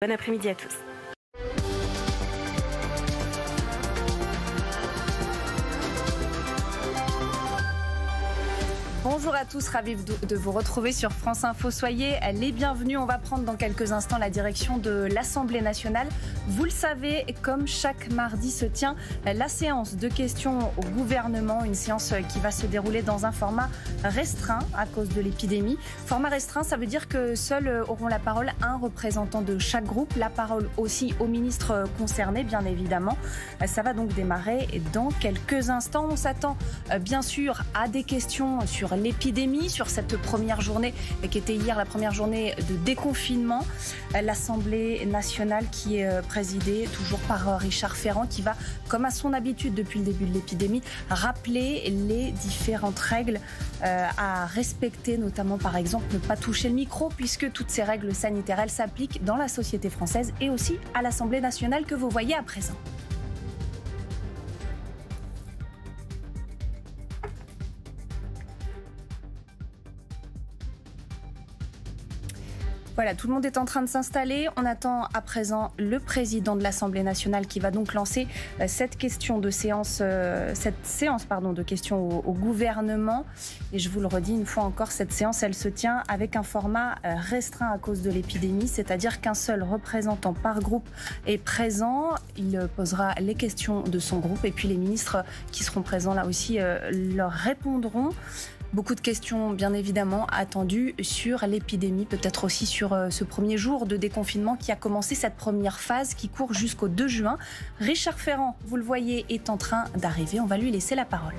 Bon après-midi à tous. Bonjour à tous, ravi de vous retrouver sur France Info. Soyez les bienvenus. On va prendre dans quelques instants la direction de l'Assemblée nationale. Vous le savez, comme chaque mardi se tient la séance de questions au gouvernement, une séance qui va se dérouler dans un format restreint à cause de l'épidémie. Format restreint, ça veut dire que seuls auront la parole un représentant de chaque groupe. La parole aussi aux ministres concernés, bien évidemment. Ça va donc démarrer dans quelques instants. On s'attend bien sûr à des questions sur l'épidémie, sur cette première journée qui était hier la première journée de déconfinement. L'Assemblée nationale qui est présidée toujours par Richard Ferrand qui va, comme à son habitude depuis le début de l'épidémie, rappeler les différentes règles à respecter, notamment par exemple ne pas toucher le micro puisque toutes ces règles sanitaires, elles s'appliquent dans la société française et aussi à l'Assemblée nationale que vous voyez à présent. Voilà, tout le monde est en train de s'installer. On attend à présent le président de l'Assemblée nationale qui va donc lancer cette séance de questions au gouvernement. Et je vous le redis une fois encore, cette séance, elle se tient avec un format restreint à cause de l'épidémie, c'est-à-dire qu'un seul représentant par groupe est présent. Il posera les questions de son groupe et puis les ministres qui seront présents là aussi leur répondront. Beaucoup de questions, bien évidemment, attendues sur l'épidémie, peut-être aussi sur ce premier jour de déconfinement qui a commencé cette première phase qui court jusqu'au 2 juin. Richard Ferrand, vous le voyez, est en train d'arriver. On va lui laisser la parole.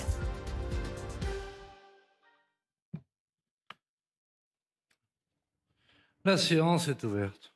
La séance est ouverte.